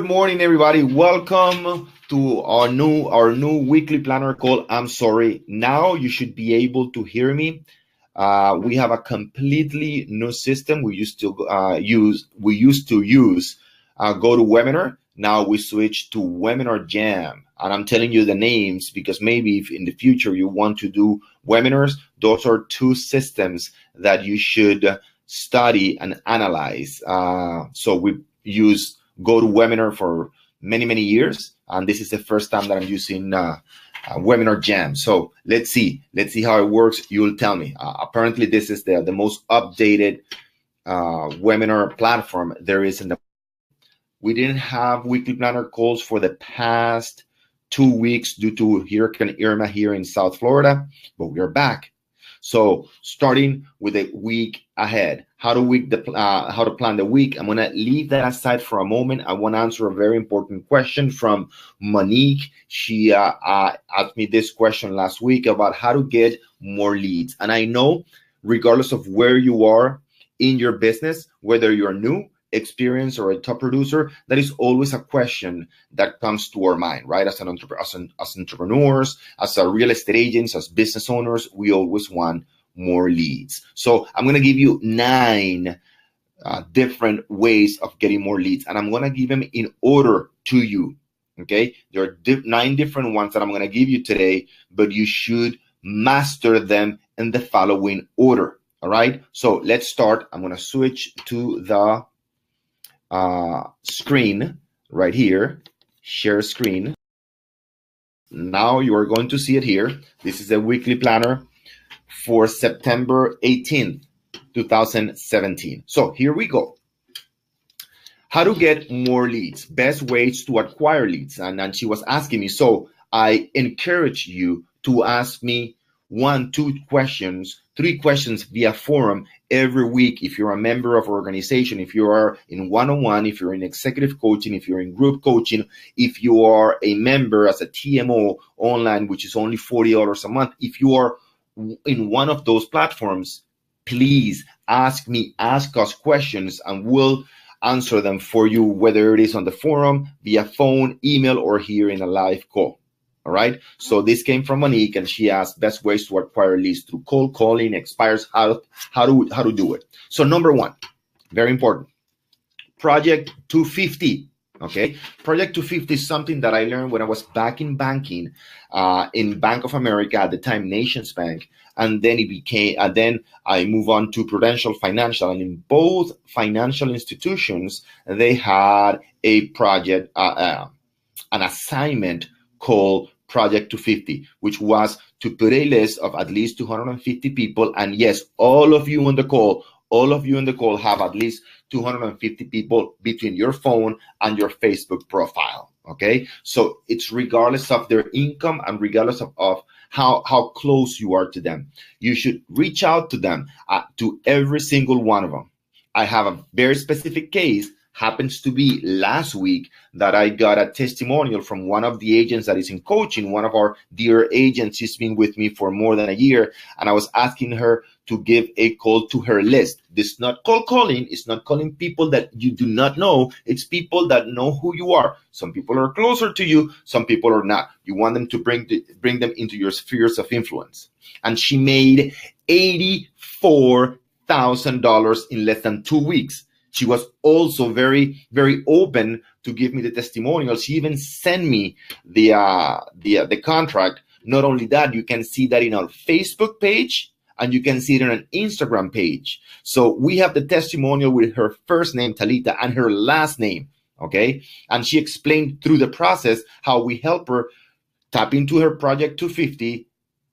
Good morning, everybody. Welcome to our new weekly planner call. I'm sorry. Now you should be able to hear me. We have a completely new system. We used to use GoToWebinar. Now we switch to Webinar Jam, and I'm telling you the names because maybe if in the future you want to do webinars, those are two systems that you should study and analyze. So we use GoToWebinar for many years, and this is the first time that I'm using Webinar Jam. So let's see how it works. You'll tell me. Apparently, this is the most updated webinar platform there is in the. We didn't have weekly planner calls for the past 2 weeks due to Hurricane Irma here in South Florida, but we are back. So starting with a week ahead, how to plan the week. I'm gonna leave that aside for a moment. I want to answer a very important question from Monique. She asked me this question last week about how to get more leads. And I know, regardless of where you are in your business, whether you're new, experienced, or a top producer, that is always a question that comes to our mind, right? As entrepreneurs, as real estate agents, as business owners, we always want more leads. So I'm going to give you 9 different ways of getting more leads, and I'm going to give them in order to you. Okay, there are 9 different ones that I'm going to give you today, but you should master them in the following order. All right, so let's start. I'm going to switch to the screen right here, share screen. Now you are going to see it here. This is a weekly planner for September 18th, 2017. So here we go. How to get more leads, best ways to acquire leads. And she was asking me, so I encourage you to ask me 1, 2 questions, 3 questions via forum every week. If you're a member of an organization, if you are in one-on-one, if you're in executive coaching, if you're in group coaching, if you are a member as a TMO online, which is only $40 a month, if you are in one of those platforms, please ask us questions, and we'll answer them for you, whether it is on the forum, via phone, email, or here in a live call. All right. So this came from Monique, and she asked best ways to acquire leads through cold calling, expires, how to do it. So number 1, very important, Project 250. Okay, Project 250 is something that I learned when I was back in banking, in Bank of America at the time, Nations Bank, and then then I moved on to Prudential Financial, and in both financial institutions they had a project, an assignment called Project 250, which was to put a list of at least 250 people. And yes, all of you on the call have at least 250 people between your phone and your Facebook profile. Okay, so it's regardless of their income and regardless of how close you are to them. You should reach out to them, to every single one of them. I have a very specific case. Happens to be last week that I got a testimonial from one of the agents that is in coaching, one of our dear agents. She's been with me for more than a year, and I was asking her to give a call to her list. This is not cold calling. It's not calling people that you do not know. It's people that know who you are. Some people are closer to you. Some people are not. You want them to bring them into your spheres of influence. And she made $84,000 in less than 2 weeks. She was also very open to give me the testimonial. She even sent me the contract. Not only that, you can see that in our Facebook page, and you can see it on an Instagram page. So we have the testimonial with her first name, Talita, and her last name, okay? And she explained through the process how we help her tap into her Project 250,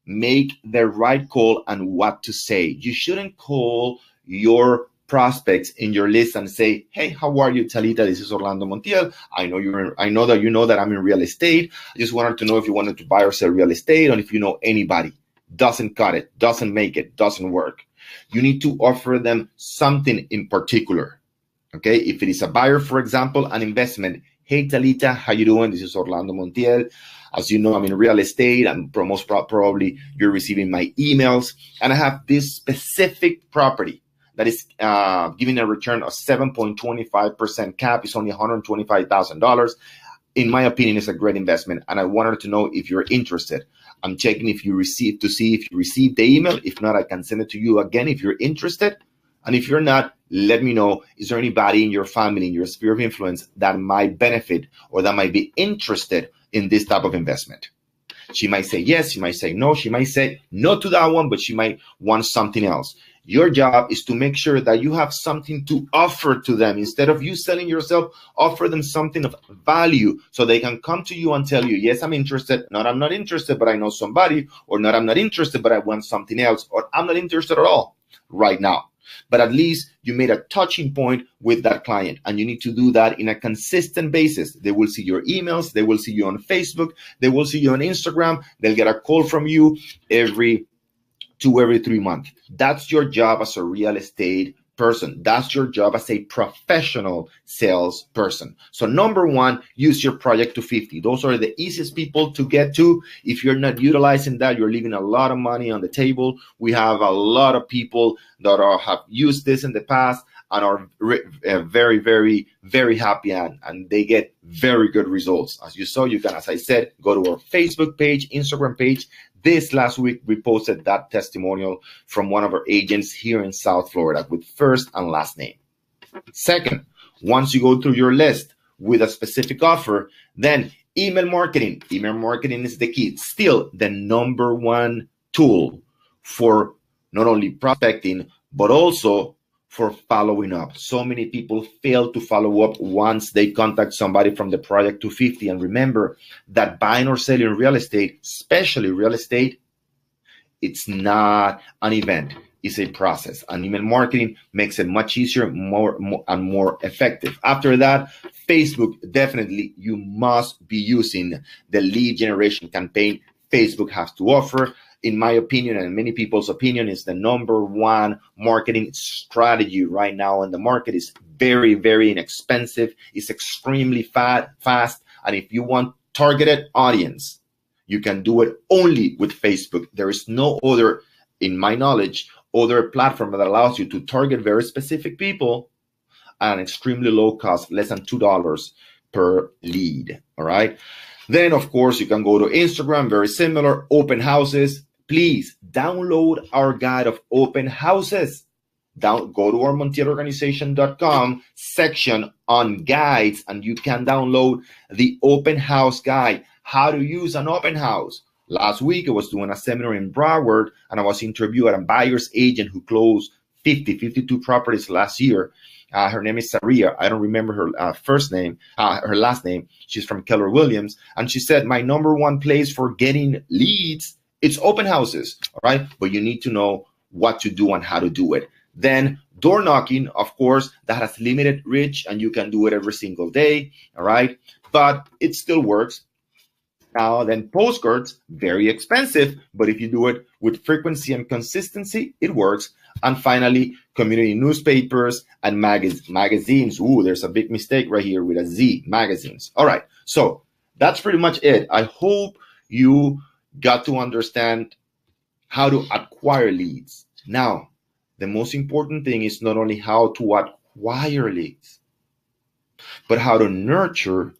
make the right call, and what to say. You shouldn't call your prospects in your list and say, hey, how are you, Talita? This is Orlando Montiel. I know that you know that I'm in real estate. I just wanted to know if you wanted to buy or sell real estate, and if you know anybody. Doesn't cut it, doesn't make it, doesn't work. You need to offer them something in particular. Okay, if it is a buyer, for example, an investment. Hey, Talita, how you doing? This is Orlando Montiel. As you know, I'm in real estate, and most probably you're receiving my emails, and I have this specific property that is giving a return of 7.25%. Cap is only $125,000. In my opinion, it's a great investment, and I wanted to know if you're interested. I'm checking if you received the email. If not, I can send it to you again if you're interested. And if you're not, let me know. Is there anybody in your family, in your sphere of influence, that might benefit or that might be interested in this type of investment? She might say yes, she might say no, she might say no to that one, but she might want something else. Your job is to make sure that you have something to offer to them. Instead of you selling yourself, offer them something of value so they can come to you and tell you, yes, I'm interested. Not, I'm not interested, but I know somebody. Or not, I'm not interested, but I want something else. Or I'm not interested at all right now. But at least you made a touching point with that client, and you need to do that in a consistent basis. They will see your emails. They will see you on Facebook. They will see you on Instagram. They'll get a call from you every 3 months. That's your job as a real estate person. That's your job as a professional salesperson. So number one, use your project to 50. Those are the easiest people to get to. If you're not utilizing that, you're leaving a lot of money on the table. We have a lot of people that have used this in the past and are very, very, very happy, and they get very good results. As you saw, you can, as I said, go to our Facebook page, Instagram page. This last week, we posted that testimonial from one of our agents here in South Florida with first and last name. Second, once you go through your list with a specific offer, then email marketing. Email marketing is the key. It's still the number one tool for not only prospecting, but also for following up. So many people fail to follow up once they contact somebody from the project to 50. And remember that buying or selling real estate, especially real estate, it's not an event. It's a process. And email marketing makes it much easier, more effective. After that, Facebook, definitely you must be using the lead generation campaign Facebook has to offer. In my opinion, and many people's opinion, is the number one marketing strategy right now in the market. Is very, very inexpensive. It's extremely fast. And if you want targeted audience, you can do it only with Facebook. There is no other, in my knowledge, other platform that allows you to target very specific people at an extremely low cost, less than $2 per lead. All right. Then, of course, you can go to Instagram, very similar, open houses. Please download our guide of open houses. Go to our MontierOrganization.com section on guides, and you can download the open house guide, how to use an open house. Last week, I was doing a seminar in Broward, and I was interviewing a buyer's agent who closed 52 properties last year. Her name is Saria. I don't remember her first name, her last name. She's from Keller Williams. And she said, my number one place for getting leads, it's open houses, all right? But you need to know what to do and how to do it. Then door knocking, of course, that has limited reach, and you can do it every single day, all right? But it still works. Now, then postcards, very expensive, but if you do it with frequency and consistency, it works. And finally, community newspapers and magazines. Ooh, there's a big mistake right here with a Z, magazines. All right, so that's pretty much it. I hope you got to understand how to acquire leads. Now, the most important thing is not only how to acquire leads, but how to nurture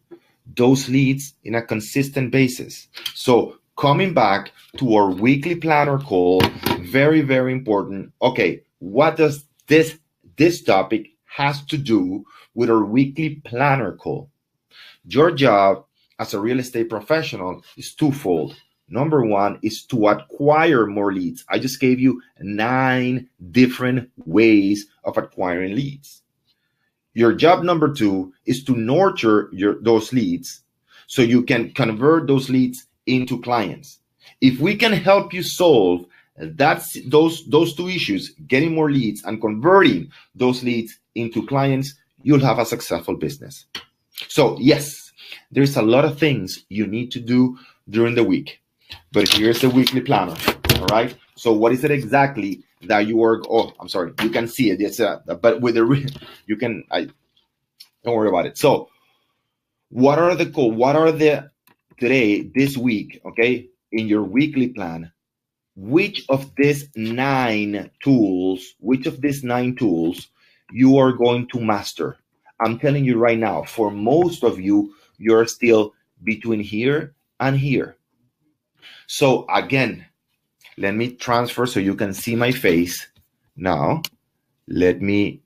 those leads in a consistent basis. So coming back to our weekly planner call, very, very important. Okay, what does this topic has to do with our weekly planner call? Your job as a real estate professional is twofold. Number one is to acquire more leads. I just gave you 9 different ways of acquiring leads. Your job number 2 is to nurture those leads so you can convert those leads into clients. If we can help you solve those 2 issues, getting more leads and converting those leads into clients, you'll have a successful business. So yes, there's a lot of things you need to do during the week. But here's the weekly planner, all right? So what is it exactly that you are, oh, I'm sorry, you can see it. It's but with the, you can, don't worry about it. So what are the today, this week, okay, in your weekly plan? which of these 9 tools, you are going to master. I'm telling you right now, for most of you, you're still between here and here. So again, let me transfer so you can see my face. Now, let me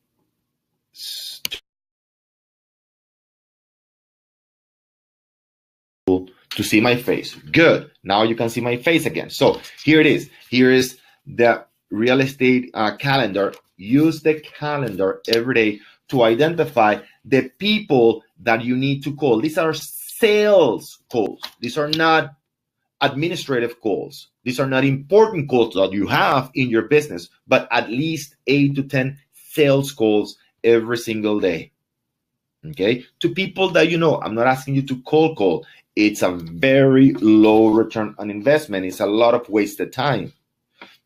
to see my face. Good. Now you can see my face again. So here it is. Here is the real estate calendar. Use the calendar every day to identify the people that you need to call. These are sales calls. These are not administrative calls. These are not important calls that you have in your business, but at least 8 to 10 sales calls every single day. Okay, to people that you know. I'm not asking you to cold call. It's a very low return on investment. It's a lot of wasted time,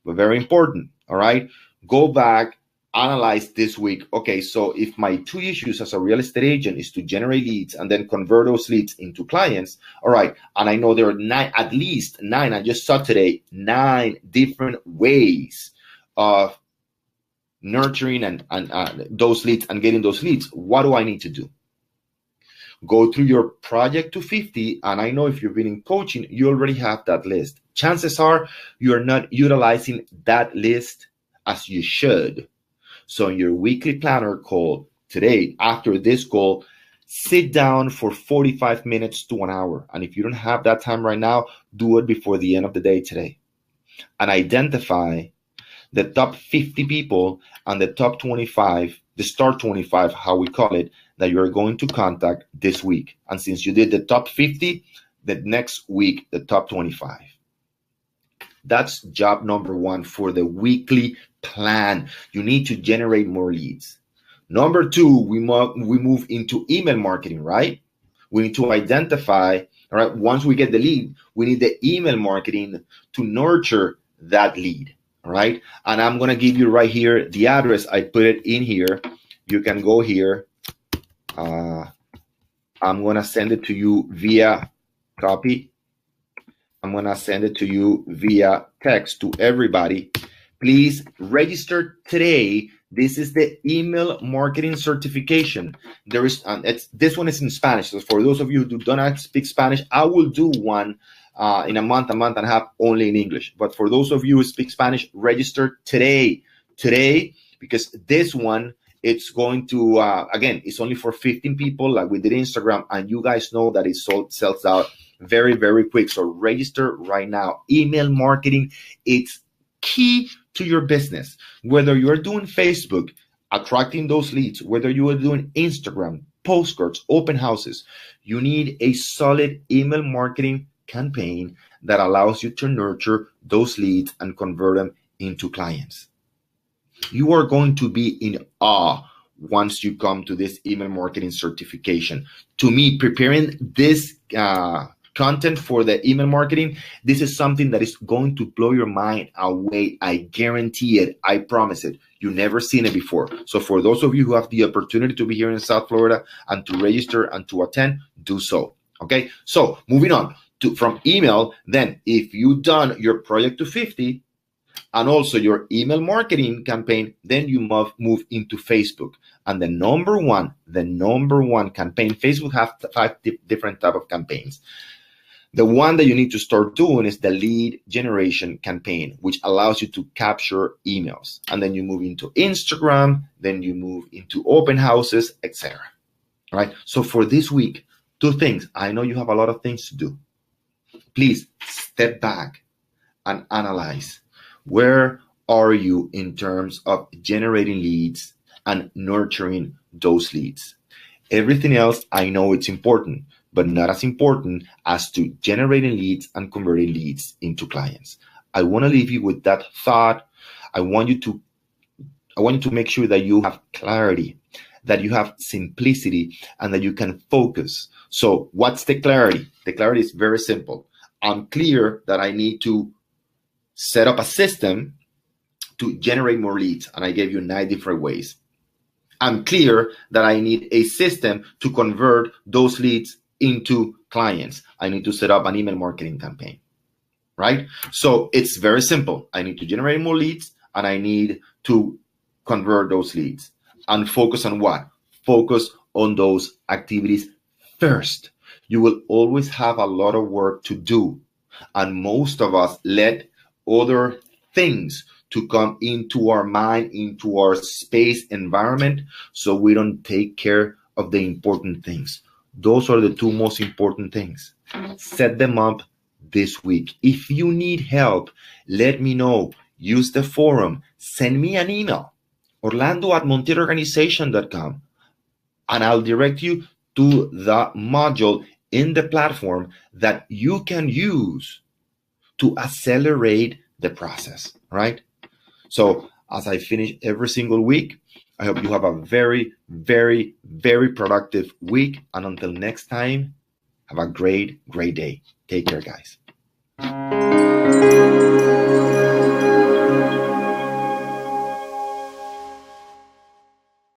but very important. All right, go back, analyze this week. Okay, so if my 2 issues as a real estate agent is to generate leads and then convert those leads into clients, all right, and I know there are at least 9, I just saw today, 9 different ways of nurturing and those leads and getting those leads. What do I need to do? Go through your project to 50, and I know if you've been in coaching, you already have that list. Chances are you're not utilizing that list as you should. So in your weekly planner call today, after this call, sit down for 45 minutes to 1 hour. And if you don't have that time right now, do it before the end of the day today. And identify the top 50 people and the top 25, the start 25, how we call it, that you're going to contact this week. And since you did the top 50, the next week, the top 25. That's job number 1 for the weekly plan. You need to generate more leads. Number 2, we move into email marketing, right? We need to identify, all right, once we get the lead, we need the email marketing to nurture that lead, all right? And I'm going to give you right here the address. I put it in here. You can go here. I'm going to send it to you via copy. I'm going to send it to you via text to everybody. Please register today. This is the email marketing certification. There is, this one is in Spanish. So for those of you who do not speak Spanish, I will do one in a month and a half only in English. But for those of you who speak Spanish, register today, because this one, it's going to, again, it's only for 15 people like we did Instagram, and you guys know that it sells out very, very quick. So register right now. Email marketing, it's key to your business. Whether you're doing Facebook, attracting those leads, whether you are doing Instagram, postcards, open houses, you need a solid email marketing campaign that allows you to nurture those leads and convert them into clients. You are going to be in awe once you come to this email marketing certification. To me, preparing this content for the email marketing, this is something that is going to blow your mind away. I guarantee it. I promise it. You've never seen it before. So for those of you who have the opportunity to be here in South Florida and to register and to attend, do so. Okay. So moving on from email, then if you've done your project to 50, and also your email marketing campaign, then you move into Facebook. And the number one campaign, Facebook has 5 different type of campaigns. The one that you need to start doing is the lead generation campaign, which allows you to capture emails. And then you move into Instagram, then you move into open houses, etc. All right. So for this week, 2 things. I know you have a lot of things to do. Please step back and analyze. Where are you in terms of generating leads and nurturing those leads? Everything else, I know it's important, but not as important as to generating leads and converting leads into clients. I want to leave you with that thought. I want you to make sure that you have clarity, that you have simplicity, and that you can focus. So what's the clarity? The clarity is very simple. I'm clear that I need to set up a system to generate more leads, and I gave you 9 different ways. I'm clear that I need a system to convert those leads into clients. I need to set up an email marketing campaign, right? So it's very simple. I need to generate more leads, and I need to convert those leads. And focus on what? Focus on those activities first. You will always have a lot of work to do. And most of us let other things to come into our mind, into our space environment, so we don't take care of the important things. Those are the two most important things. Set them up this week. If you need help, let me know. Use the forum. Send me an email, orlando@monteroorganization.com, and I'll direct you to the module in the platform that you can use to accelerate the process, right? So as I finish every single week, I hope you have a very, very, very productive week. And until next time, have a great, great day. Take care, guys.